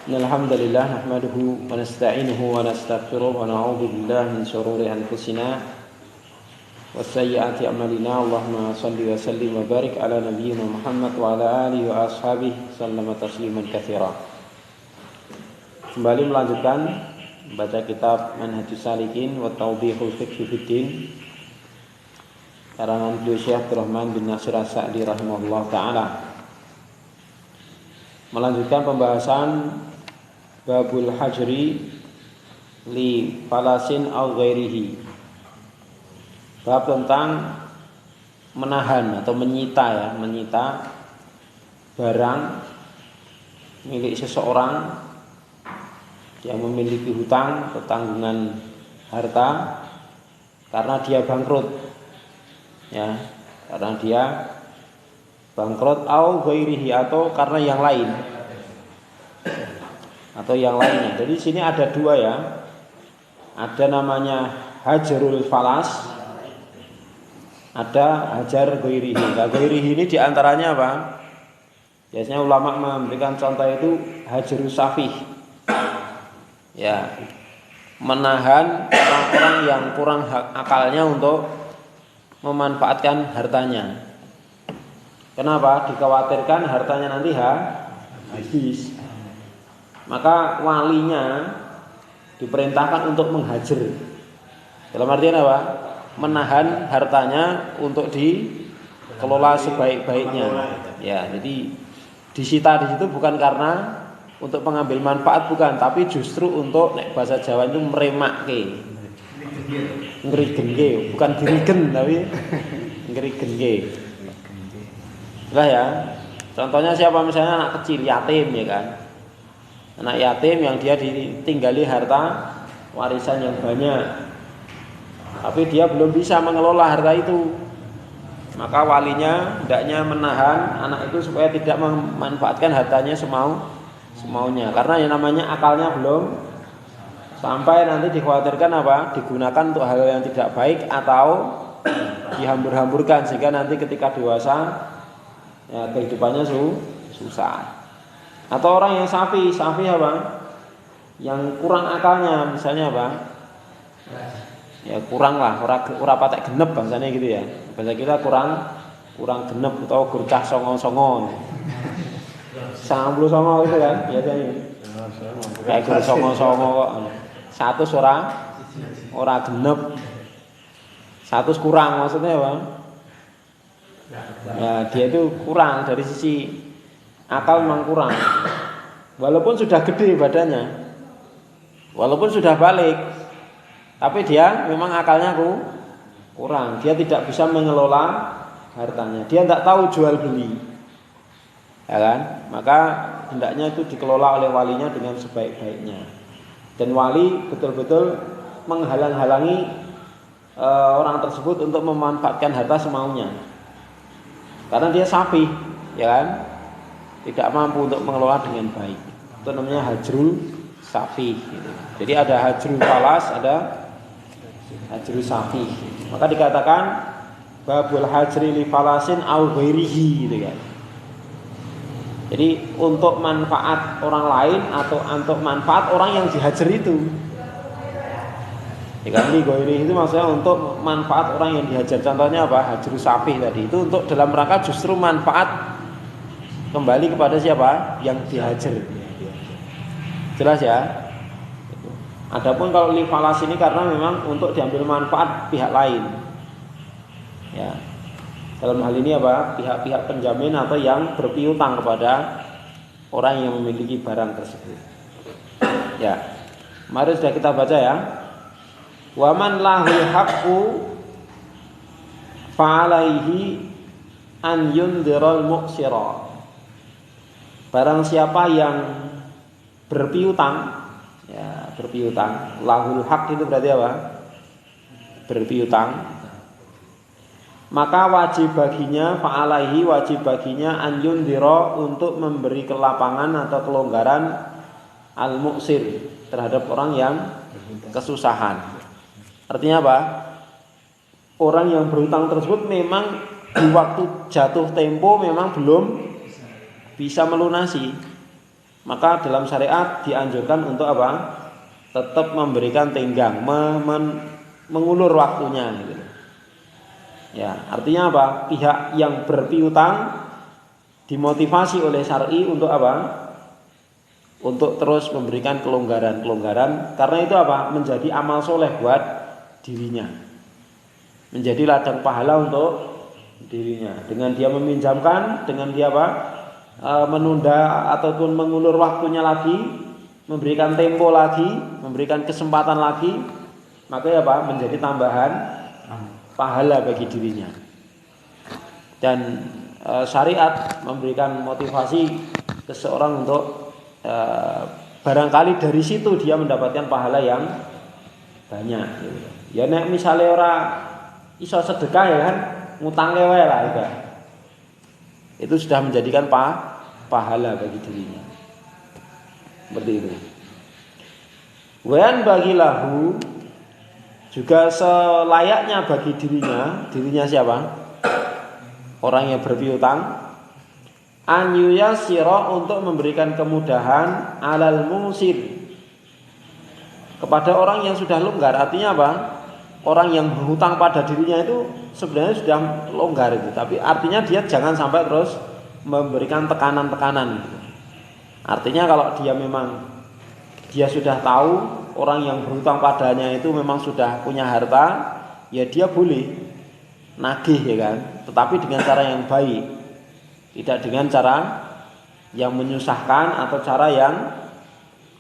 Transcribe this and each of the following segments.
Alhamdulillah nahmaduhu wa nasta'inuhu wa nastaghfiruh wa na'udzu billahi min shururi anfusina wa sayyiati a'malina. Allahumma shalli wa sallim wa barik ala nabiyyina Muhammad wa ala alihi wa ashabihi sallama tasliman katsira. Kembali melanjutkan membaca kitab Manhajus Salikin wa Tawdihul Fiqh Fiddin karangan beliau Syekh Abdurrahman bin Nasir As-Sa'di rahimahullah taala. Melanjutkan pembahasan Babul Hajri li falasin aw ghairihi. Bab tentang menahan atau menyita barang milik seseorang yang memiliki hutang atau tanggungan harta karena dia bangkrut. Ya, karena dia bangkrut aw ghairihi atau karena yang lain. Atau yang lainnya. Jadi sini ada dua ya. Ada namanya hajrul falas, ada hajar ghairihi. Nah, ghairihi ini diantaranya apa? Biasanya ulama memberikan contoh itu hajrul safih. Ya, menahan orang-orang yang kurang akalnya untuk memanfaatkan hartanya. Kenapa? Dikhawatirkan hartanya nanti habis. Maka walinya diperintahkan untuk menghajar. Dalam artian apa? Menahan hartanya untuk dikelola sebaik-baiknya. Ya, jadi disita di situ bukan karena untuk mengambil manfaat, bukan, tapi justru untuk nek bahasa Jawa itu meremakke. Ngerigenke, bukan dirigen tapi ngerigenke. Lah ya. Contohnya siapa, misalnya anak kecil yatim ya kan. Anak yatim yang dia ditinggali harta warisan yang banyak, tapi dia belum bisa mengelola harta itu. Maka walinya hendaknya menahan anak itu supaya tidak memanfaatkan hartanya semaunya. Karena yang namanya akalnya belum sampai, nanti dikhawatirkan apa? Digunakan untuk hal yang tidak baik atau dihambur-hamburkan sehingga nanti ketika dewasa ya kehidupannya susah. Atau orang yang safi apa? Yang kurang akalnya, misalnya apa? Ya kurang lah, ora patek genep bahasanya gitu ya. Bahasa kita kurang genep atau gurcah songo-songo. 99 itu kan biasanya. Kayak gurcah songo-songo kok. 100 ora genep. 100 kurang maksudnya apa? Ya dia itu kurang dari sisi akal, memang kurang. Walaupun sudah gede badannya, walaupun sudah balik, tapi dia memang akalnya kurang. Dia tidak bisa mengelola hartanya. Dia tidak tahu jual beli, ya kan? Maka hendaknya itu dikelola oleh walinya dengan sebaik-baiknya. Dan wali betul-betul menghalang-halangi orang tersebut untuk memanfaatkan harta semaunya. Karena dia safi, ya kan? Tidak mampu untuk mengelola dengan baik. Itu namanya hajrul safi gitu. Jadi ada hajrul falas, ada hajrul safi. Maka dikatakan babul hajri li falasin au ghairihi gitu kan. Jadi untuk manfaat orang lain atau untuk manfaat orang yang dihajar itu. Ya kan, li ghairihi itu maksudnya untuk manfaat orang yang dihajar. Contohnya apa? Hajrul safi tadi itu untuk dalam rangka justru manfaat kembali kepada siapa? Yang dihajar. Jelas ya? Adapun kalau li falas ini karena memang untuk diambil manfaat pihak lain. Ya. Dalam hal ini apa? Pihak-pihak penjamin atau yang berpiutang kepada orang yang memiliki barang tersebut. Ya. Mari sudah kita baca ya. Wa man lahul haqqu fa alaihi an yundhiral muqsira. Barang siapa yang berpiutang, ya berpiutang, lahul haq itu berarti apa? Berpiutang. Maka wajib baginya, fa'alaihi wajib baginya an yundhira untuk memberi kelapangan atau kelonggaran al-muqsir terhadap orang yang kesusahan. Artinya apa? Orang yang berhutang tersebut memang di waktu jatuh tempo memang belum bisa melunasi. maka dalam syariat dianjurkan untuk apa? Tetap memberikan tenggang, mengulur waktunya gitu. Ya, artinya apa? Pihak yang berpiutang dimotivasi oleh syar'i untuk apa? Untuk terus memberikan kelonggaran karena itu apa? Menjadi amal soleh buat dirinya. Menjadi ladang pahala untuk dirinya. Dengan dia meminjamkan, dengan dia apa? Menunda ataupun mengulur waktunya lagi, memberikan tempo lagi, memberikan kesempatan lagi, maka ya Pak menjadi tambahan pahala bagi dirinya. Dan syariat memberikan motivasi ke seorang untuk barangkali dari situ dia mendapatkan pahala yang banyak. Ya nek misalnya orang iso sedekah ya kan, ngutang wae lah itu sudah menjadikan pahala bagi dirinya. Seperti itu. Wan bagilahu juga selayaknya bagi dirinya siapa? Orang yang berpiutang an yuyasira untuk memberikan kemudahan alal musir kepada orang yang sudah longgar. Artinya apa? Orang yang berhutang pada dirinya itu sebenarnya sudah longgar itu, tapi artinya dia jangan sampai terus memberikan tekanan-tekanan gitu. Artinya kalau dia sudah tahu orang yang berhutang padanya itu memang sudah punya harta, ya dia boleh nagih ya kan, tetapi dengan cara yang baik, tidak dengan cara yang menyusahkan atau cara yang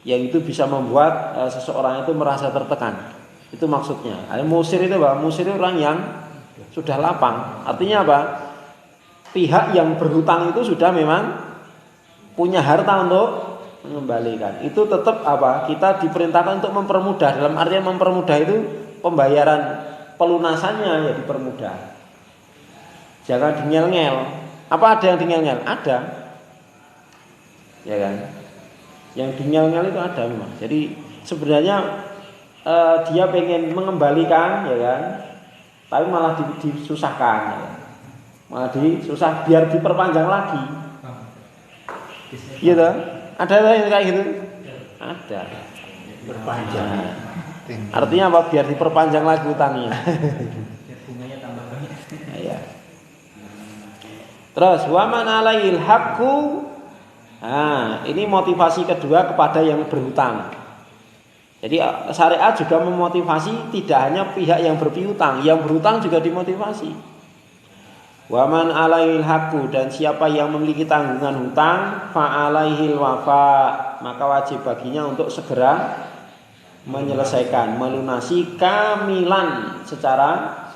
itu bisa membuat seseorang itu merasa tertekan. Itu maksudnya. Musir itu apa? Musir itu orang yang sudah lapang. Artinya apa? Pihak yang berhutang itu sudah memang punya harta untuk mengembalikan. Itu tetap apa? Kita diperintahkan untuk mempermudah. Dalam artian mempermudah itu pembayaran pelunasannya ya dipermudah. Jangan dingel-ngel. Apa ada yang dingel-ngel? Ada. Ya kan? Yang dingel-ngel itu ada memang. Jadi sebenarnya dia pengen mengembalikan ya kan, tapi malah disusahkan ya kan? Malah disusah biar diperpanjang lagi gitu. Ada yang kayak gitu? Ada. Berpanjang. Artinya apa? Biar diperpanjang lagi utangnya. Bunganya tambah banyak. Ya. Terus wa man alaihil haqqu. Ini motivasi kedua kepada yang berhutang. Jadi syariat juga memotivasi tidak hanya pihak yang berpiutang, yang berhutang juga dimotivasi. Waman alaihil haqqu, dan siapa yang memiliki tanggungan hutang, fa alaihil wafa, maka wajib baginya untuk segera menyelesaikan, melunasi kamilan secara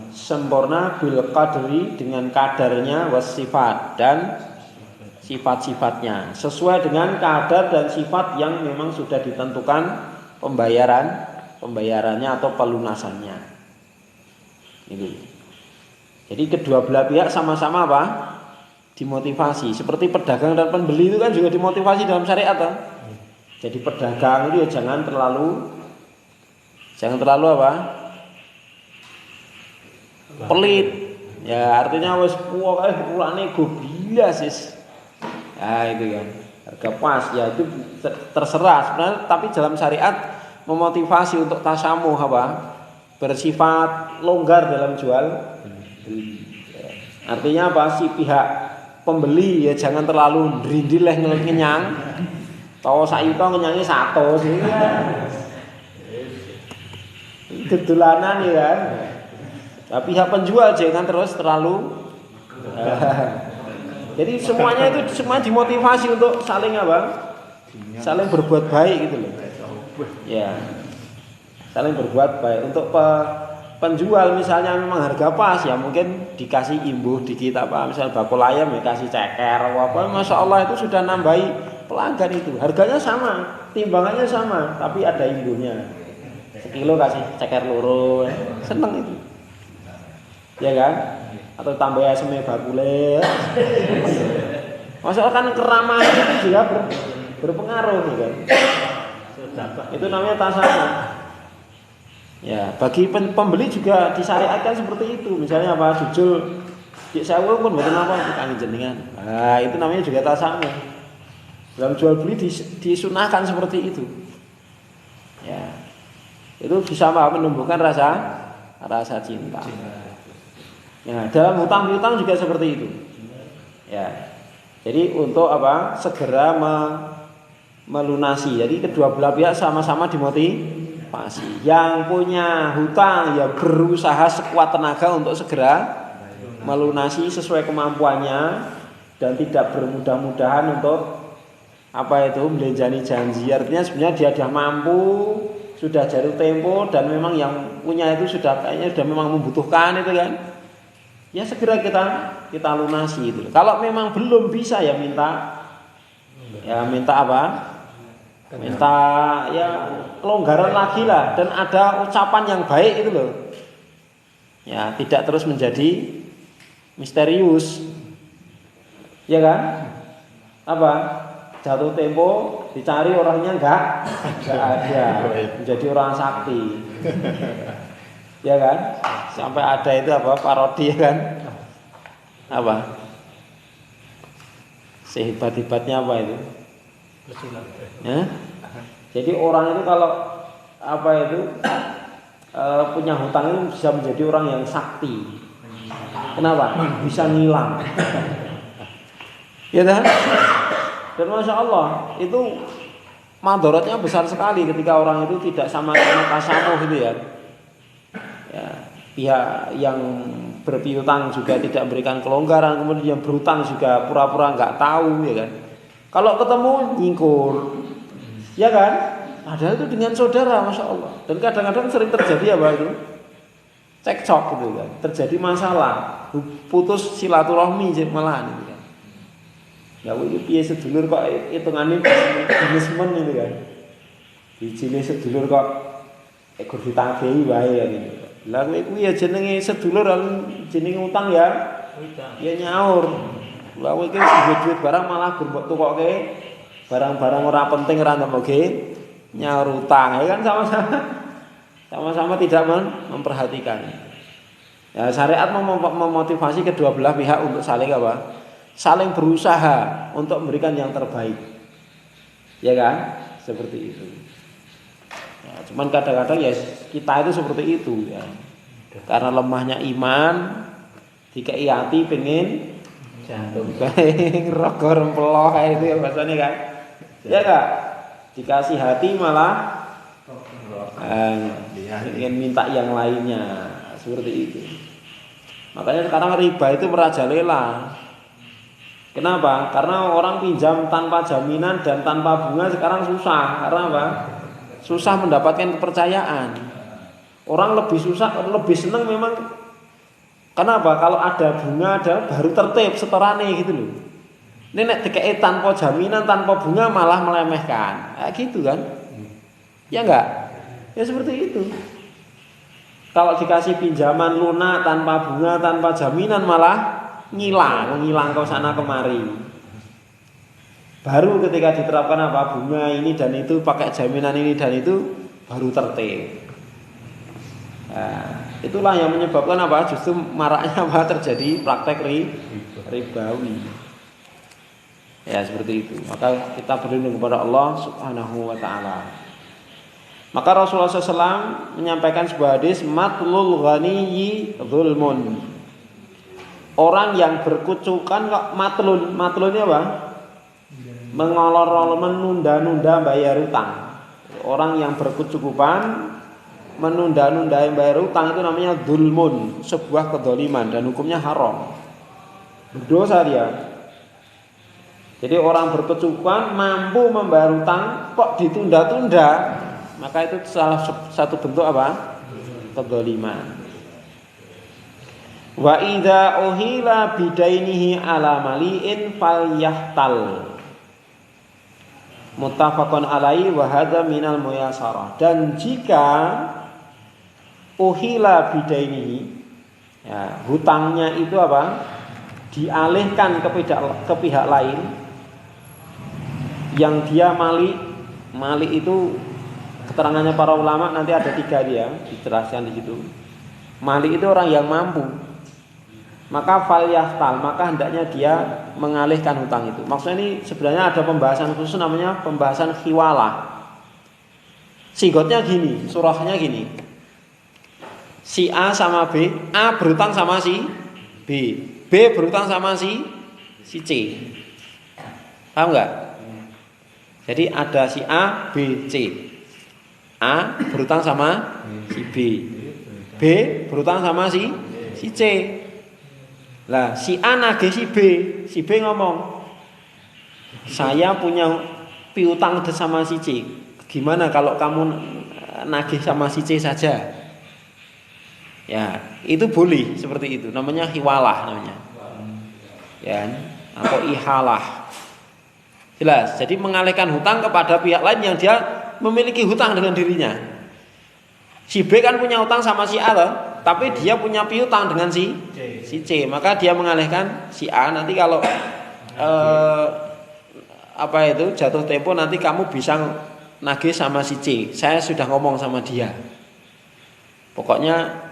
sempurna bil qadri dengan kadarnya wasifat dan sifat-sifatnya sesuai dengan kadar dan sifat yang memang sudah ditentukan pembayarannya atau pelunasannya. Ini. Jadi kedua belah pihak sama-sama apa? Dimotivasi. Seperti pedagang dan pembeli itu kan juga dimotivasi dalam syariat kan? Jadi pedagang itu ya jangan terlalu apa? Pelit. Ya artinya wis ulane go bilas sis. Ya itu kan. Harga pas ya itu terserah sebenarnya, tapi dalam syariat memotivasi untuk tasamuh apa? Bersifat longgar dalam jual beli. Artinya apa? Si pihak pembeli ya jangan terlalu drindileh ngenyang. Tahu saiki ngenyangi satu sih. Gedulanan ya kan. Tapi pihak penjual jangan terus terlalu jadi semuanya itu semua dimotivasi untuk saling apa? Saling berbuat baik gitu loh. Ya. Saling berbuat baik. Untuk penjual misalnya memang harga pas ya mungkin dikasih imbuh dikit apa, misalnya bakul ayam ya kasih ceker apa, Masya Allah itu sudah nambahi pelanggan itu. Harganya sama, timbangannya sama, tapi ada imbuhnya. Sekilo kasih ceker loro, seneng itu. Ya kan? Atau tambah aseme bakule. Masalah kan keramahan itu juga berpengaruh kan. Itu namanya tasamuh. Ya, bagi pembeli juga disyariatkan seperti itu. Misalnya apa? Jujul cek sewu pun mboten apa kangge jenengan. Nah, itu namanya juga tasamuh. Dalam jual beli disunahkan seperti itu. Ya. Itu bisa menumbuhkan rasa cinta. Ya, dalam hutang piutang juga seperti itu. Ya. Jadi untuk apa? Segera melunasi. Jadi kedua belah pihak sama-sama dimotivasi. Yang punya hutang ya berusaha sekuat tenaga untuk segera melunasi sesuai kemampuannya dan tidak bermudah-mudahan untuk apa itu melenjani janji. Artinya sebenarnya dia sudah mampu, sudah jatuh tempo dan memang yang punya itu sudah kayaknya sudah memang membutuhkan itu kan. Ya segera kita lunasi itu. Kalau memang belum bisa ya minta apa? Minta ya kelonggaran lagi lah dan ada ucapan yang baik itu loh. Ya, tidak terus menjadi misterius. Ya kan? Apa? Jatuh tempo dicari orangnya enggak ada. Menjadi orang sakti. Ya kan? Sampai ada itu apa? Parodi kan? Apa? Sehebat-hebatnya apa itu? Ya? Jadi orang itu kalau apa itu punya hutang itu bisa menjadi orang yang sakti. Kenapa? Bisa ngilang. Ya kan? Dan Masya Allah itu madorotnya besar sekali ketika orang itu tidak sama-sama tasamuh gitu ya. Ya, pihak yang berpiutang juga tidak memberikan kelonggaran, kemudian yang berhutang juga pura-pura nggak tahu ya kan. Kalau ketemu nyingkur, ya kan? Padahal itu dengan saudara, Masya Allah. Dan kadang-kadang sering terjadi apa itu? Cekcok gitu kan. Terjadi masalah, putus silaturahmi malahan gitu kan. Ya ini piye sedulur kok hitungannya bisnismen itu kan. Dijine sedulur kok ekor ditagehi wae ya gitu. Lah kowe ya jenenge sedulur jenenge utang ya. Ya nyaur. Lah kowe iki duit barang malah mbok tukokke barang-barang ora penting ora ntemoke nyaur utang. Ya kan sama-sama tidak memperhatikan. Ya syariat memotivasi kedua belah pihak untuk saling apa? Saling berusaha untuk memberikan yang terbaik. Ya kan? Seperti itu. Ya, cuman kadang-kadang ya kita itu seperti itu ya. Karena lemahnya iman, dikei ati pengen jantung rogo rempelo itu ya bahasanya kan. Ya enggak? Dikasih hati malah ingin minta yang lainnya. Seperti itu. Makanya sekarang riba itu merajalela. Kenapa? Karena orang pinjam tanpa jaminan dan tanpa bunga sekarang susah. Karena apa? Susah mendapatkan kepercayaan. Orang lebih senang memang. Kenapa? Kalau ada bunga ada baru tertib setorane gitu loh. Ini nek dikei tanpa jaminan tanpa bunga malah melemehkan. Gitu kan? Ya enggak? Ya seperti itu. Kalau dikasih pinjaman lunak tanpa bunga tanpa jaminan malah ngilang ke sana kemari. Baru ketika diterapkan apa bunga ini dan itu pakai jaminan ini dan itu baru tertib. Nah, itulah yang menyebabkan apa justru maraknya apa terjadi praktek ribawi. Ya seperti itu. Maka kita berlindung kepada Allah Subhanahu wa taala. Maka Rasulullah SAW menyampaikan sebuah hadis matlul ghaniyyi dzulmun. Orang yang berkucukan kok matlunnya apa? Mengolor-olor menunda-nunda bayar utang. Orang yang berkecukupan menunda-nunda bayar utang itu namanya dzulmun, sebuah kedzaliman dan hukumnya haram. Berdosa dia. Jadi orang berkecukupan mampu membayar utang kok ditunda-tunda, maka itu salah satu bentuk apa? Kedzaliman. Wa idza uhila bidainihi ala mali'in falyahtal. Muttafaqun alaihi wa hadza minal muyasarah. Dan jika uhila bidainihi ya, hutangnya itu apa? Dialihkan ke pihak lain yang dia mali itu keterangannya para ulama nanti ada 3 dia dijelaskan di situ. Mali itu orang yang mampu maka fal yaftal, maka hendaknya dia mengalihkan hutang itu. Maksudnya ini sebenarnya ada pembahasan khusus namanya pembahasan khiwalah. Sigotnya gini, surahnya gini. Si A sama B, A berutang sama si B, B berutang sama si C. Paham enggak? Jadi ada si A, B, C. A berutang sama si B, B berutang sama si C. Lah si A nagih si B ngomong, saya punya piutang sama si C. Gimana kalau kamu nagih sama si C saja? Ya, itu boleh seperti itu. Namanya hiwalah namanya. Ya, atau ihalah. Jelas. Jadi mengalihkan hutang kepada pihak lain yang dia memiliki hutang dengan dirinya. Si B kan punya hutang sama si A loh, tapi dia punya piutang dengan si C. Maka dia mengalihkan si A. Nanti kalau jatuh tempo nanti kamu bisa nagih sama si C. Saya sudah ngomong sama dia. Pokoknya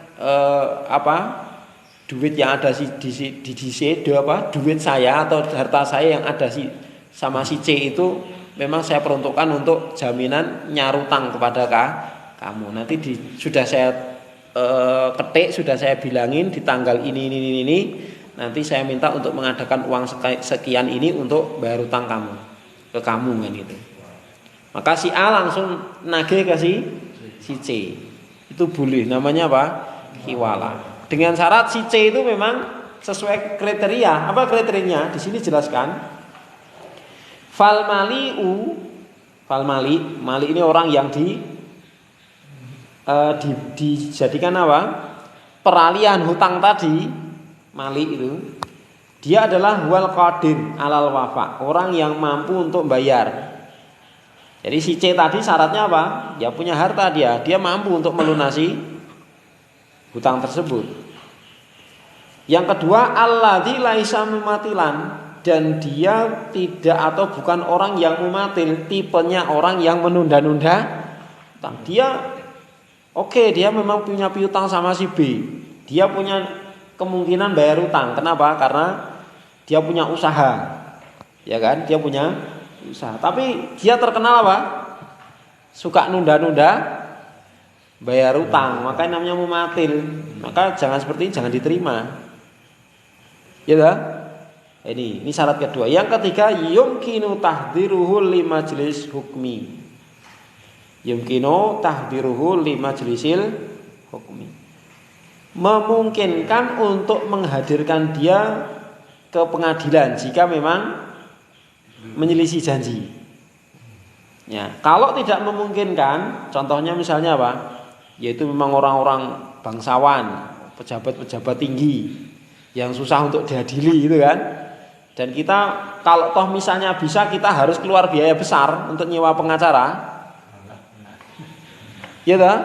duit yang ada di C, duit saya atau harta saya yang ada sama si C itu memang saya peruntukkan untuk jaminan nyarutang kepada kamu. Nanti sudah saya ketik, sudah saya bilangin di tanggal ini. Nanti saya minta untuk mengadakan uang sekian ini untuk bayar utang kamu ke kamu kan gitu. Maka si A langsung nagih ke si C. Itu boleh, namanya apa? Hiwala. Dengan syarat si C itu memang sesuai kriteria. Apa kriterianya? Di sini jelaskan. Mali ini orang yang dijadikan apa? Peralihan hutang tadi, mali itu. Dia adalah wal qadir alal wafa, orang yang mampu untuk bayar. Jadi si C tadi syaratnya apa? Dia punya harta, dia mampu untuk melunasi hutang tersebut. Yang kedua, alladzi laisa mumatilan, dan dia tidak atau bukan orang yang mumatil, tipenya orang yang menunda-nunda hutang. Dia dia memang punya piutang sama si B. Dia punya kemungkinan bayar hutang. Kenapa? Karena dia punya usaha. Ya kan? Dia punya usaha. Tapi dia terkenal apa? Suka nunda-nunda bayar utang, makanya namanya mumatil. Maka jangan seperti ini, jangan diterima. Ya dah? Ini syarat kedua. Yang ketiga, yumkinu tahdiruhu li majlis hukmi. Yumkinu tahdiruhu li majlisil hukmi. Memungkinkan untuk menghadirkan dia ke pengadilan jika memang menyelisih janji. Ya, kalau tidak memungkinkan, contohnya misalnya apa? Yaitu memang orang-orang bangsawan, pejabat-pejabat tinggi yang susah untuk diadili gitu kan. Dan kita kalau toh misalnya bisa, kita harus keluar biaya besar untuk nyewa pengacara. Ya toh?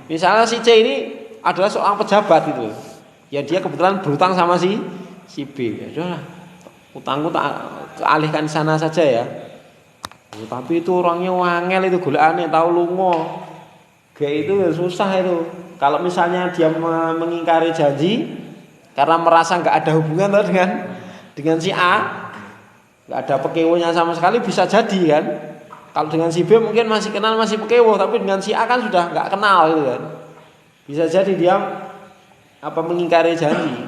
Misalnya si C ini adalah seorang pejabat itu. Ya dia kebetulan berutang sama si B. Ya udahlah, utangku tak alihkan di sana saja ya. Tapi itu orangnya wangel itu, golaane tahu lungo. Gak itu susah itu. Kalau misalnya dia mengingkari janji karena merasa nggak ada hubungan dengan si A, nggak ada pekewonya sama sekali, bisa jadi kan. Kalau dengan si B mungkin masih kenal, masih pekewo, tapi dengan si A kan sudah nggak kenal gitu kan. Bisa jadi dia mengingkari janji.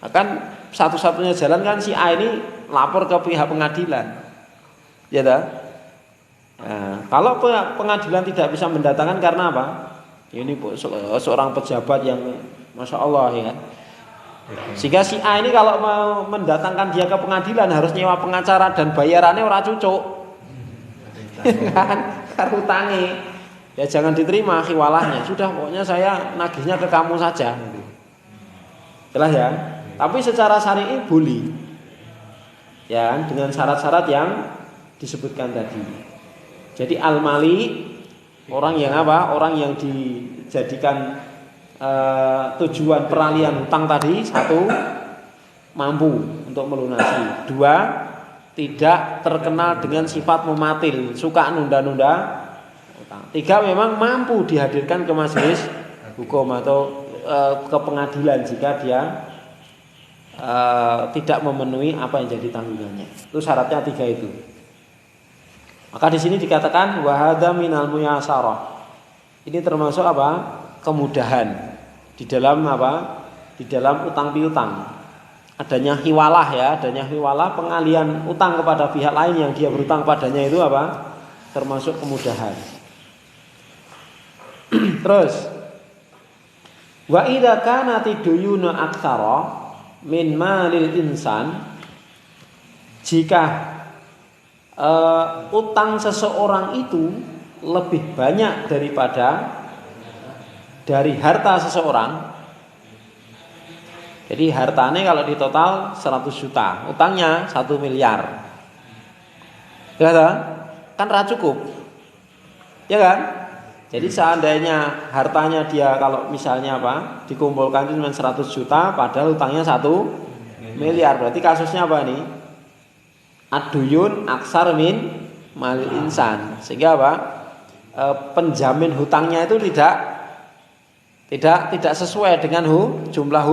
Akan satu-satunya jalan kan si A ini lapor ke pihak pengadilan. Ya dah. Nah, kalau pengadilan tidak bisa mendatangkan karena apa? Ini seorang pejabat yang masya Allah ya kan. Sehingga si A ini kalau mau mendatangkan dia ke pengadilan harus nyewa pengacara dan bayarannya ora cucuk. Kan utangi. Ya jangan diterima khiwalahnya. Sudah pokoknya saya nagihnya ke kamu saja. Jelas ya? Tapi secara syar'i boleh. Ya, dengan syarat-syarat yang disebutkan tadi. Jadi al-mali orang yang apa? Orang yang dijadikan tujuan peralihan hutang tadi, satu, mampu untuk melunasi. Dua, tidak terkenal dengan sifat mematil, suka nunda-nunda hutang. Tiga, memang mampu dihadirkan ke majelis hukum atau ke pengadilan jika dia tidak memenuhi apa yang jadi tanggungannya. Itu syaratnya 3 itu. Maka di sini dikatakan wahada minal muyasarah. Ini termasuk apa? Kemudahan di dalam apa? Di dalam utang piutang. Adanya hiwalah ya, adanya hiwalah pengalian utang kepada pihak lain yang dia berutang padanya itu apa? Termasuk kemudahan. Terus wa idza kanati duyuna aktsara min malil insan, jika utang seseorang itu lebih banyak daripada dari harta seseorang. Jadi hartanya kalau di total 100 juta, utangnya 1 miliar. Ya kan cukup. Ya kan? Jadi seandainya hartanya dia kalau misalnya apa? Dikumpulkan itu cuma 100 juta padahal utangnya 1 miliar. Berarti kasusnya apa nih? Ad-duyun aksar min malil insan. Sehingga apa? Penjamin hutangnya itu tidak sesuai dengan jumlah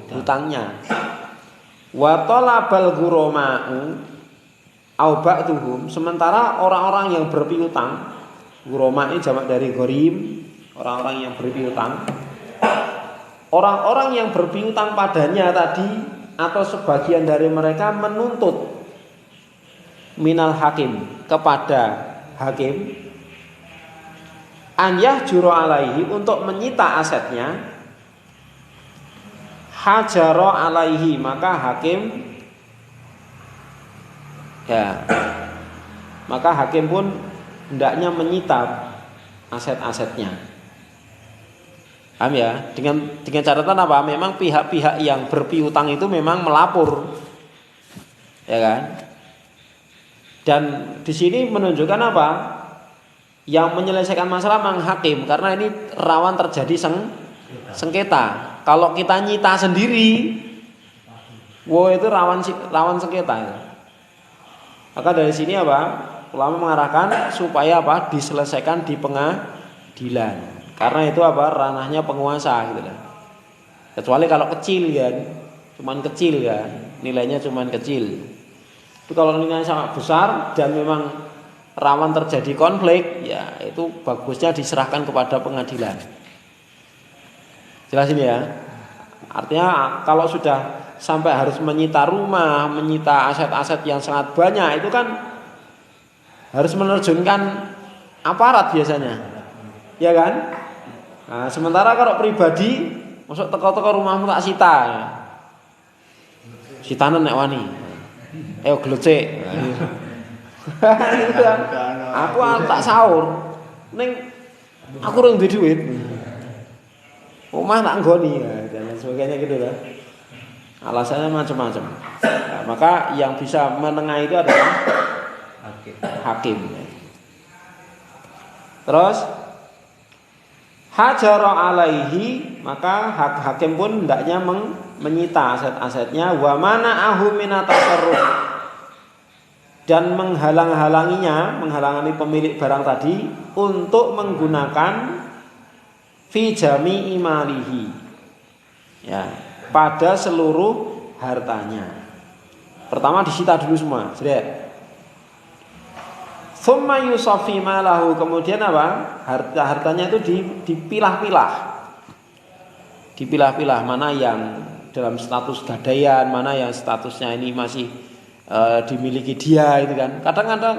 hutangnya. Wa talabal ghuroma'u au ba'duhum, sementara orang-orang yang berpiutang, ghuroma ini jamak dari ghorim, orang-orang yang berpiutang. Orang-orang yang berpiutang padanya tadi atau sebagian dari mereka menuntut minal hakim, kepada hakim, an yahjuru alaihi, untuk menyita asetnya, hajaro alaihi, maka hakim pun hendaknya menyita aset-asetnya. Paham ya? Dengan catatan apa? Memang pihak-pihak yang berpiutang itu memang melapor. Ya kan? Dan di sini menunjukkan apa? Yang menyelesaikan masalah memang hakim, karena ini rawan terjadi sengketa. Kalau kita nyita sendiri, itu rawan sengketa. Maka dari sini apa? Ulama mengarahkan supaya apa? Diselesaikan di pengadilan. Karena itu apa? Ranahnya penguasa gitu kan. Kecuali kalau kecil kan, nilainya cuman kecil. Tapi kalau nilainya sangat besar dan memang rawan terjadi konflik, ya itu bagusnya diserahkan kepada pengadilan. Jelas ini ya. Artinya kalau sudah sampai harus menyita rumah, menyita aset-aset yang sangat banyak, itu kan harus menerjunkan aparat biasanya. Ya kan? Nah, sementara kalau pribadi, masuk teko-teko rumahmu tak sita. Sitanen nek wani. Ayo glocek. Aku tak sahur. Ning aku ora duwe duit. Omah tak nggoni dan sebagainya gitu lah. Alasannya macam-macam. Nah, maka yang bisa menengahi itu adalah hakim. Terus hajara alaihi, maka hakim pun hendaknya menyita aset-asetnya, wa mana'ahu minatasarruf, dan menghalangi pemilik barang tadi untuk menggunakan fi jami'i malihi, ya, pada seluruh hartanya. Pertama disita dulu semua, sudah. Tsumma yusaffi malahu, kemudian apa? Hartanya itu dipilah-pilah. Dipilah-pilah, mana yang dalam status gadaian, mana yang statusnya ini masih dimiliki dia, itu kan. Kadang-kadang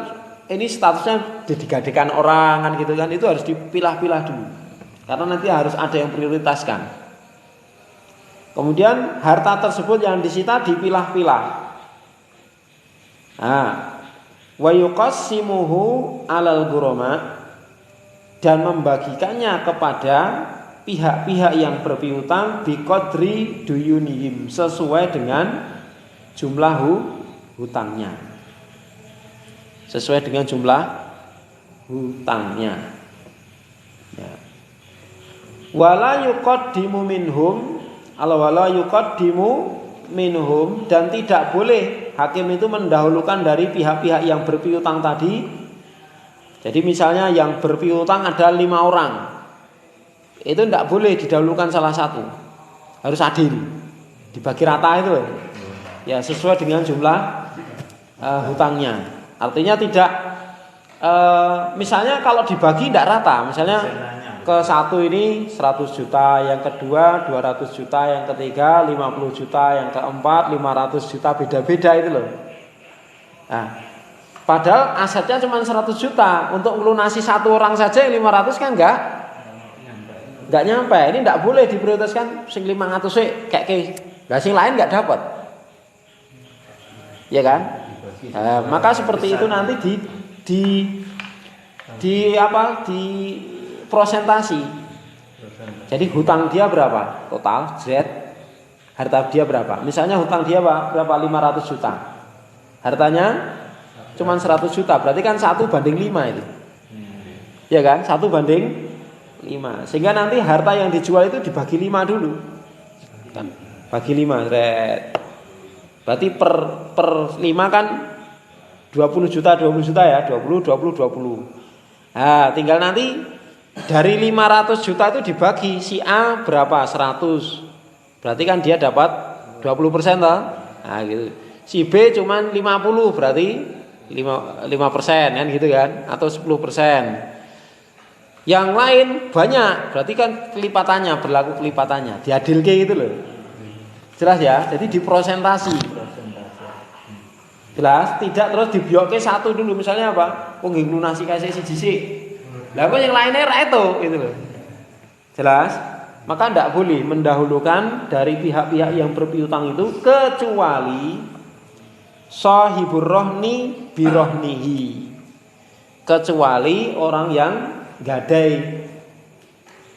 ini statusnya digadekan orang kan gitu kan, itu harus dipilah-pilah dulu. Karena nanti harus ada yang prioritaskan. Kemudian harta tersebut yang disita dipilah-pilah. Nah, wa yuqassimuhu 'alal ghurama, dan membagikannya kepada pihak-pihak yang berpiutang biqadri duyunihim, sesuai dengan jumlah hutangnya. Sesuai dengan jumlah hutangnya. Ya. Wala yuqaddimu minhum, wala yuqaddimu minhum, dan tidak boleh hakim itu mendahulukan dari pihak-pihak yang berpiutang tadi. Jadi misalnya yang berpiutang ada 5 orang, itu tidak boleh didahulukan salah satu, harus adil, dibagi rata itu. Ya sesuai dengan jumlah hutangnya. Artinya tidak misalnya kalau dibagi tidak rata. Misalnya ke satu ini 100 juta, yang kedua 200 juta, yang ketiga 50 juta, yang keempat 500 juta, beda-beda itu loh. Nah, padahal asetnya cuma 100 juta, untuk melunasi satu orang saja yang 500 kan enggak nyampe. Ini enggak boleh diprioritaskan sing 500 sih kayak lah sing lain enggak dapat. Ya kan? Maka seperti itu nanti di prosentasi. Jadi hutang dia berapa? Total Z. Harta dia berapa? Misalnya hutang dia berapa? 500 juta. Hartanya cuma 100 juta. Berarti kan 1 banding 5 itu. Ya kan? 1 banding 5. Sehingga nanti harta yang dijual itu dibagi 5 dulu. Kan? Bagi 5. Berarti per 5 kan 20 juta ya. 20. Nah, tinggal nanti dari 500 juta itu dibagi, si A berapa? 100. Berarti kan dia dapat 20% toh? Nah, gitu. Si B cuman 50, berarti 5% kan gitu kan, atau 10%. Yang lain banyak, berarti kan kelipatannya, berlaku kelipatannya, diadilke gitu loh. Jelas ya? Jadi diprosentasi. Jelas, tidak terus dibioke satu dulu, misalnya apa? Wong nggih lunasi kae siji-siji. Lah kok yang lainnya ra itu gitu loh. Jelas? Maka tidak boleh mendahulukan dari pihak-pihak yang berpiutang itu kecuali sahibur rohni birohnihi. Kecuali orang yang gadai.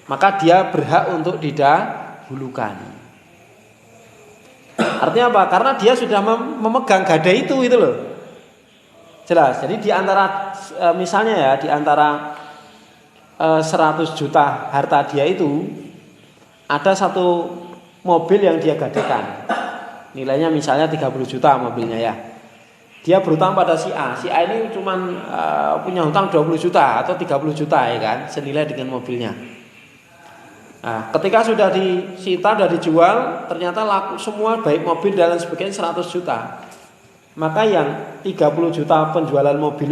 Maka dia berhak untuk didahulukan. Artinya apa? Karena dia sudah memegang gadai itu loh. Jelas. Jadi di antara misalnya ya, di antara 100 juta harta dia itu ada satu mobil yang dia gadaikan. Nilainya misalnya 30 juta mobilnya ya. Dia berutang pada si A. Si A ini cuman punya hutang 20 juta atau 30 juta ya kan, senilai dengan mobilnya. Nah, ketika sudah disita, sudah dijual, ternyata laku semua baik mobil dan sebagainya 100 juta. Maka yang 30 juta penjualan mobil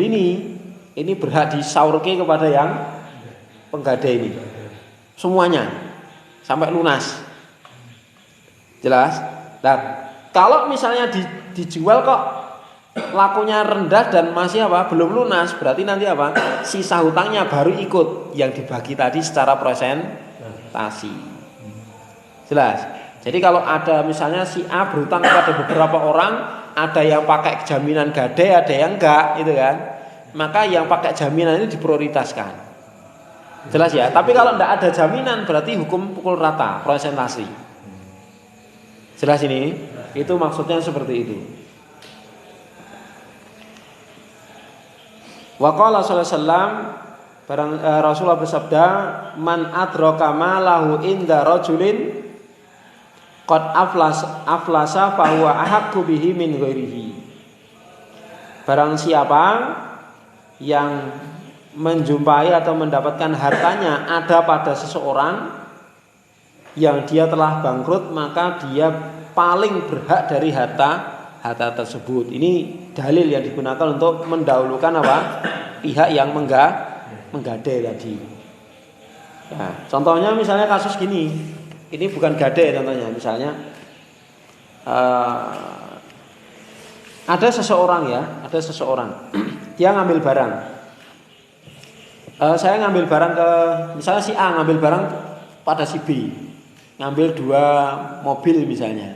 ini berhak disaurke kepada yang penggadai ini. Semuanya sampai lunas. Jelas? Nah, kalau misalnya dijual kok lakunya rendah dan masih belum lunas, berarti nanti sisa hutangnya baru ikut yang dibagi tadi secara presentasi. Jelas? Jadi kalau ada misalnya si A berhutang kepada beberapa orang, ada yang pakai jaminan gadai, ada yang enggak, gitu kan? Maka yang pakai jaminan ini diprioritaskan. Jelas ya? Tapi kalau enggak ada jaminan berarti hukum pukul rata, presentasi. Jelas ini? Itu maksudnya seperti itu. Wa qala sallallahu alaihi wasallam, Rasulullah bersabda, man adraka malahu inda rajulin qad aflasa fa huwa ahaqqu bihi min ghairihi. Barang siapa yang menjumpai atau mendapatkan hartanya ada pada seseorang yang dia telah bangkrut, maka dia paling berhak dari harta tersebut. Ini dalil yang digunakan untuk mendahulukan pihak yang menggadai tadi. Nah, contohnya misalnya kasus gini, ini bukan gadai contohnya. Misalnya ada seseorang dia ngambil barang. Saya ngambil barang misalnya si A ngambil barang pada si B, ngambil 2 mobil misalnya,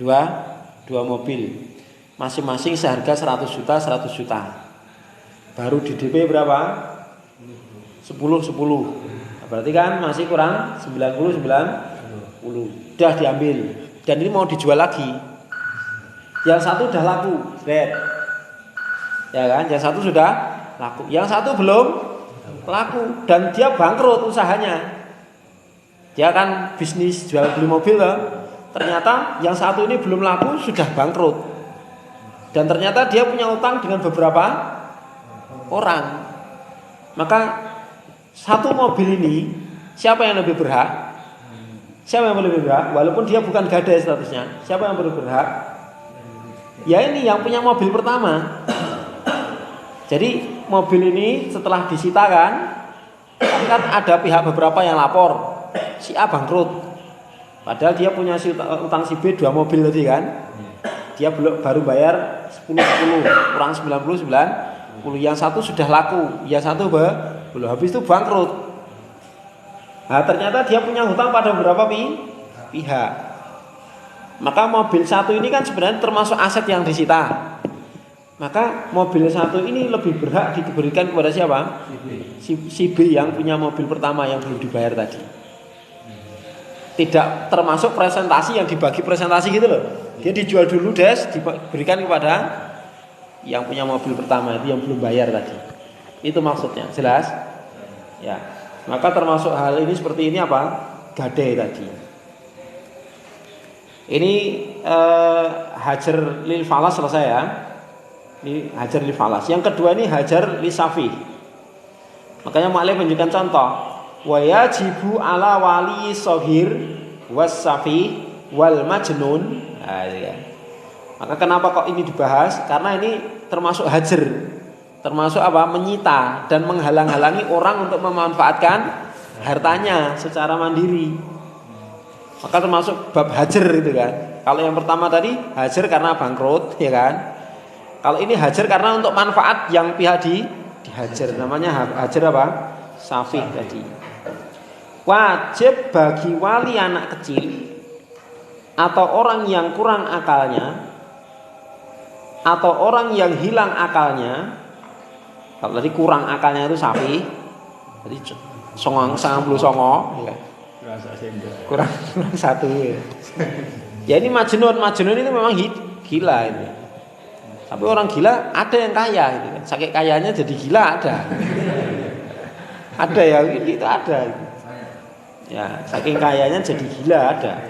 dua mobil, masing-masing seharga 100 juta, baru di DP berapa? 10. Berarti kan masih kurang 90. Udah diambil dan ini mau dijual lagi. Yang satu udah laku, ya kan? Yang satu sudah laku, yang satu belum laku dan dia bangkrut usahanya. Dia kan bisnis jual beli mobil kan. Ternyata yang satu ini belum laku sudah bangkrut. Dan ternyata dia punya utang dengan beberapa orang. Maka satu mobil ini siapa yang lebih berhak? Siapa yang lebih berhak? Walaupun dia bukan gadai statusnya, siapa yang lebih berhak? Ya ini yang punya mobil pertama. Jadi mobil ini setelah disita kan ada pihak beberapa yang lapor si A bangkrut. Padahal dia punya utang si B 2 mobil tadi kan. Dia baru bayar 10 kurang 99 yang satu sudah laku, yang satu belum, habis itu bangkrut. Nah ternyata dia punya hutang pada beberapa pihak. Maka mobil satu ini kan sebenarnya termasuk aset yang disita. Maka mobil satu ini lebih berhak diberikan kepada siapa? Si B yang punya mobil pertama yang belum dibayar tadi. Tidak termasuk presentasi yang dibagi presentasi gitu loh. Dia dijual dulu diberikan kepada yang punya mobil pertama itu yang belum bayar tadi. Itu maksudnya. Jelas? Ya. Maka termasuk hal ini seperti ini apa? Gadai tadi. Ini hajar lil falas selesai ya. Ini hajar lil falas. Yang kedua ini hajar li safi. Makanya mu'allif menunjukkan contoh. Wa yajibu ala wali sohir was safi wal majnun. Nah, ya. Maka kenapa kok ini dibahas? Karena ini termasuk hajar. Termasuk apa? Menyita dan menghalang-halangi orang untuk memanfaatkan hartanya secara mandiri. Maka termasuk bab hajar itu kan. Kalau yang pertama tadi hajar karena bangkrut, ya kan? Kalau ini hajar karena untuk manfaat yang pihak dihajar, namanya hajar apa? Safih tadi. Wajib bagi wali anak kecil atau orang yang kurang akalnya atau orang yang hilang akalnya. Kalau tadi kurang akalnya itu safih, jadi songong 99 ya. Kurang satu ya. Ya ini majnun itu memang gila ini. Tapi orang gila ada yang kaya gitu kan. Saking kayanya jadi gila ada. Ada ya itu ada. Ya, saking kayanya jadi gila ada.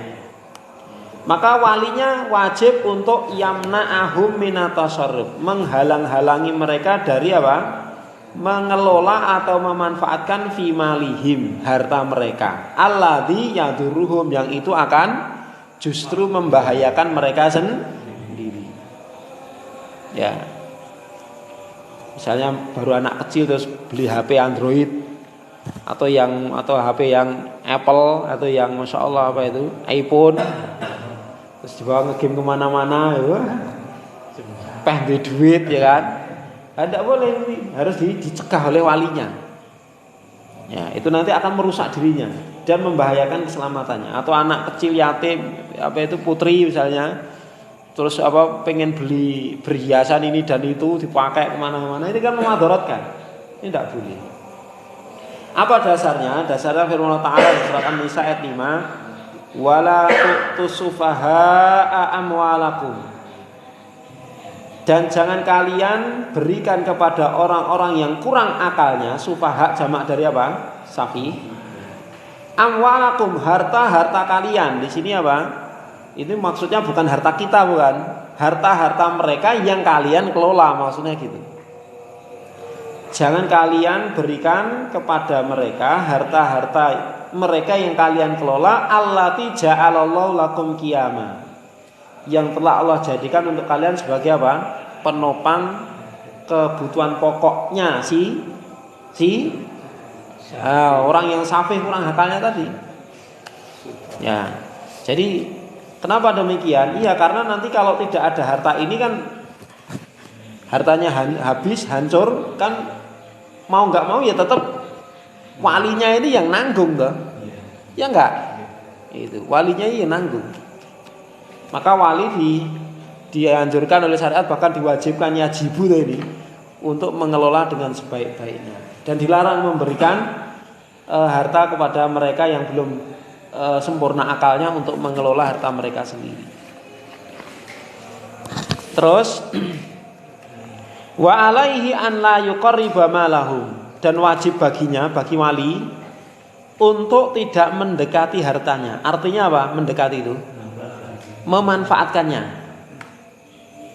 Maka walinya wajib untuk yamna'ahum minatasarruf, menghalang-halangi mereka dari apa? Mengelola atau memanfaatkan fi malihim, harta mereka. Alladzi yaduruhum, yang itu akan justru membahayakan mereka sendiri. Ya. Misalnya baru anak kecil terus beli HP Android atau HP yang Apple atau yang Masya Allah apa itu iPhone, terus dibawa nge-game kemana-mana, ya. Di duit ya kan. Tidak boleh, ini harus dicegah oleh walinya. Ya, itu nanti akan merusak dirinya dan membahayakan keselamatannya. Atau anak kecil yatim, apa itu putri misalnya, terus apa pengen beli perhiasan ini dan itu dipakai kemana-mana, ini kan memudaratkan. Ini tidak boleh. Apa dasarnya? Dasarnya firman Allah Ta'ala di surat An-Nisa ayat 5, wala tusufaha'a amwalakum. Dan jangan kalian berikan kepada orang-orang yang kurang akalnya. Sufaha jamak dari apa? Safi. Amwalakum, harta-harta kalian. Di sini apa? Ini maksudnya bukan harta kita, bukan. Harta-harta mereka yang kalian kelola, maksudnya gitu. Jangan kalian berikan kepada mereka harta-harta mereka yang kalian kelola, allati ja'alallahu lakum qiyama, yang telah Allah jadikan untuk kalian sebagai apa? Penopang kebutuhan pokoknya orang yang safih kurang akalnya tadi. Ya. Jadi kenapa demikian? Iya, karena nanti kalau tidak ada harta ini kan hartanya habis, hancur, kan mau nggak mau ya tetap walinya ini yang nanggung toh. Ya enggak? Itu walinya ini yang nanggung. Maka wali dianjurkan oleh syariat, bahkan diwajibkan yajibu ini untuk mengelola dengan sebaik-baiknya, dan dilarang memberikan harta kepada mereka yang belum sempurna akalnya untuk mengelola harta mereka sendiri. Terus wa alaihi an la yuqarriba malahum, dan wajib baginya, bagi wali, untuk tidak mendekati hartanya. Artinya apa? Mendekati itu memanfaatkannya.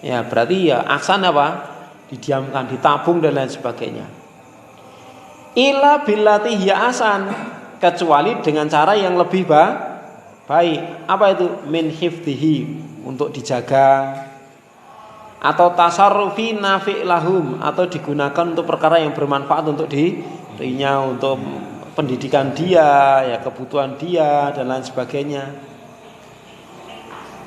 Ya, berarti ya aksan apa? Didiamkan, ditabung dan lain sebagainya. Illa billati hiya asan, kecuali dengan cara yang lebih baik. Apa itu? Min hifdhihi, untuk dijaga. atau tasarrufi nafi' lahum, atau digunakan untuk perkara yang bermanfaat untuk dirinya, untuk pendidikan dia, ya kebutuhan dia dan lain sebagainya.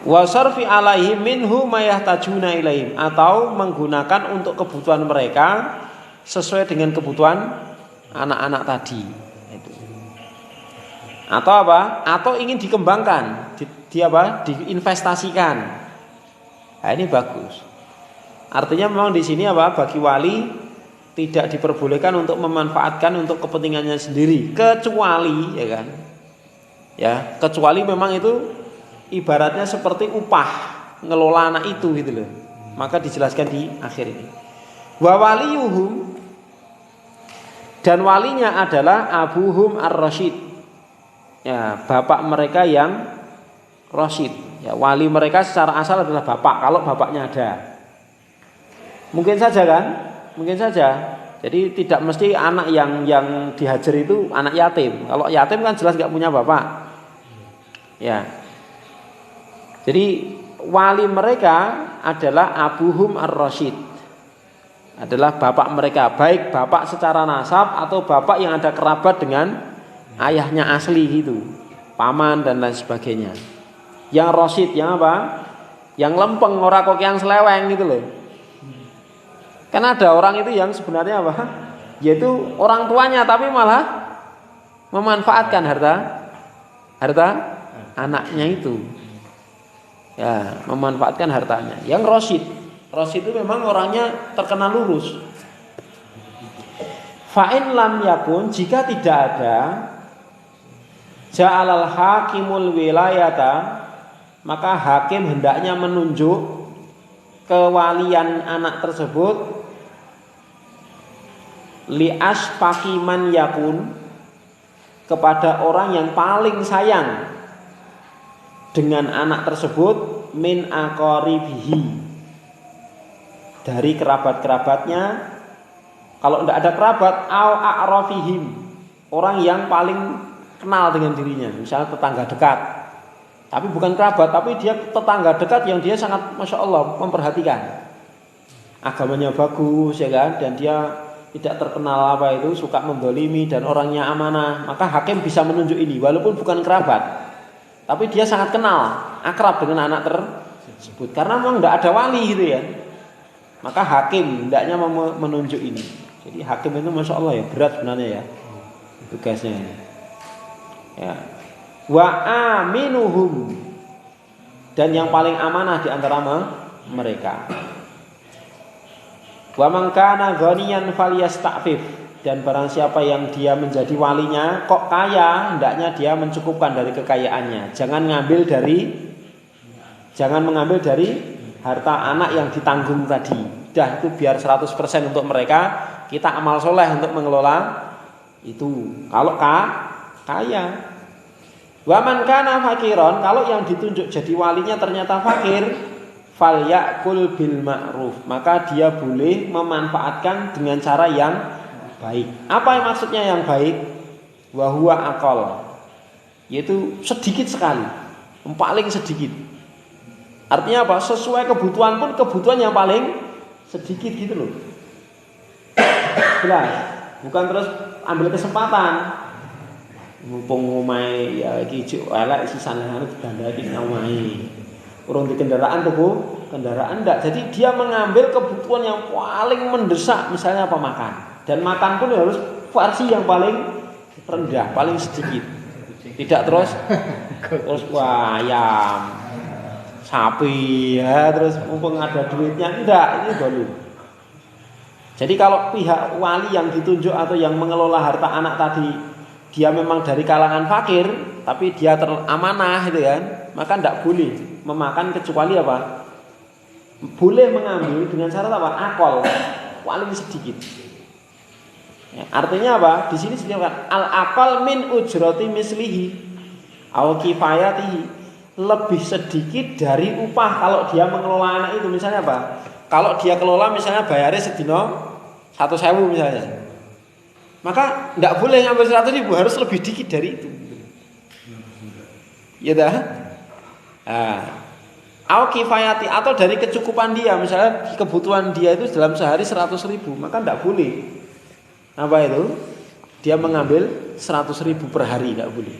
Wa sarfi alaihim minhu ma yahtajuna ilaihim, atau menggunakan untuk kebutuhan mereka sesuai dengan kebutuhan anak-anak tadi. Itu. Atau apa? Atau ingin dikembangkan, diinvestasikan. Nah, ini bagus. Artinya memang di sini apa? Bagi wali tidak diperbolehkan untuk memanfaatkan untuk kepentingannya sendiri, kecuali ya kan. Ya, kecuali memang itu ibaratnya seperti upah ngelola anak itu gitu loh. Maka dijelaskan di akhir ini. Wa waliyuhum, dan walinya adalah abuhum ar-rasyid. Ya, bapak mereka yang rasyid. Ya, wali mereka secara asal adalah bapak kalau bapaknya ada. Mungkin saja kan? Mungkin saja. Jadi tidak mesti anak yang dihajar itu anak yatim. Kalau yatim kan jelas gak punya bapak. Ya. Jadi wali mereka adalah abuhum ar-rasyid. Adalah bapak mereka, baik bapak secara nasab atau bapak yang ada kerabat dengan ayahnya asli gitu. Paman dan lain sebagainya. Yang rasyid, yang apa? Yang lempeng, ora kok yang seleweng gitu loh. Kan ada orang itu yang sebenarnya apa? Yaitu orang tuanya tapi malah memanfaatkan harta anaknya itu. Ya, memanfaatkan hartanya. Yang rasyid itu memang orangnya terkenal lurus. Fa'in lam yakun, jika tidak ada, ja'alal hakimul wilayata, maka hakim hendaknya menunjuk kewalian anak tersebut li'as pakiman yakun, kepada orang yang paling sayang dengan anak tersebut, min aqaribihi, dari kerabat-kerabatnya. Kalau tidak ada kerabat, au a'rafihim, orang yang paling kenal dengan dirinya, misalnya tetangga dekat, tapi bukan kerabat, tapi dia tetangga dekat yang dia sangat masya Allah memperhatikan, agamanya bagus ya kan, dan dia tidak terkenal apa itu suka mendolimi dan orangnya amanah. Maka hakim bisa menunjuk ini walaupun bukan kerabat, tapi dia sangat kenal, akrab dengan anak tersebut, karena memang tidak ada wali gitu ya. Maka hakim hendaknya menunjuk ini. Jadi hakim itu masya Allah ya berat sebenarnya ya tugasnya ini. Ya. Wa aminuhum, dan yang paling amanah di antara mereka. Wa man kana ghaniyan falyasta'fif, dan barang siapa yang dia menjadi walinya kok kaya, hendaknya dia mencukupkan dari kekayaannya. Jangan mengambil dari harta anak yang ditanggung tadi. Dah itu biar 100% untuk mereka, kita amal soleh untuk mengelola itu. Kalau kaya. Wa man kana fakiron, kalau yang ditunjuk jadi walinya ternyata fakir, falyakul bil ma'ruf, maka dia boleh memanfaatkan dengan cara yang baik. Apa yang maksudnya yang baik? Wa huwa aqal, yaitu sedikit sekali, paling sedikit. Artinya apa? Sesuai kebutuhan pun kebutuhan yang paling sedikit gitu loh. Jelas, bukan terus ambil kesempatan. Mumpung omahe ya iki elek sisanane digandaki omahe. Urung di kendaraan tuh kendaraan enggak. Jadi dia mengambil kebutuhan yang paling mendesak, misalnya apa, makan. Dan makan pun harus versi yang paling rendah, paling sedikit. Tidak terus ayam, sapi ya, terus mumpung ada duitnya, enggak, ini dulu. Jadi kalau pihak wali yang ditunjuk atau yang mengelola harta anak tadi, dia memang dari kalangan fakir, tapi dia teramanah itu kan, maka tidak boleh memakan kecuali apa? Boleh mengambil dengan syarat apa? Akal, paling sedikit. Ya, artinya apa? Di sini disebutkan al-akal min ujrati mislihi au kifayatihi, lebih sedikit dari upah kalau dia mengelola anak itu. Misalnya apa? Kalau dia kelola misalnya bayarnya sedino 1.000 misalnya, maka tidak boleh ngambil 100.000, harus lebih dikit dari itu. Ya dah. Au kifayati, atau dari kecukupan dia, misalnya kebutuhan dia itu dalam sehari 100.000, maka tidak boleh. Apa itu? Dia mengambil 100.000 per hari, tidak boleh.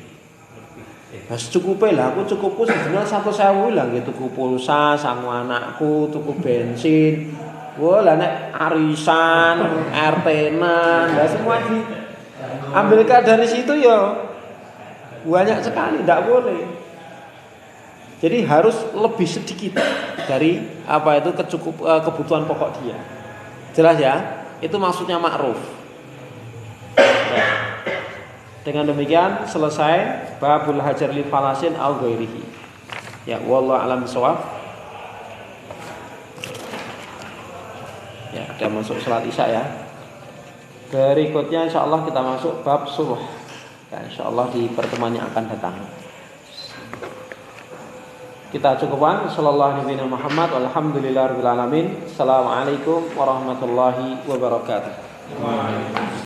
Nah, secukupnya lah, aku cukupku sebenarnya 100.000 lah, gitu, tuku pulsa, sama anakku, tuku bensin, wah lah nek arisan, RT-nan, lah semua diambilkan dari situ ya banyak sekali, tidak boleh. Jadi harus lebih sedikit dari apa itu kebutuhan pokok dia. Jelas ya? Itu maksudnya ma'ruf. Ya. Dengan demikian selesai babul hajar li falasin au ghairihi. Ya, wallahu alam bisawab. Ya, ada masuk salat Isya ya. Berikutnya insyaallah kita masuk bab suruh. Ya, insyaallah di pertemuan yang akan datang. Kita cukupkan. Sallallahu alaihi Muhammad walhamdulillahirabbil alamin. Assalamualaikum warahmatullahi wabarakatuh.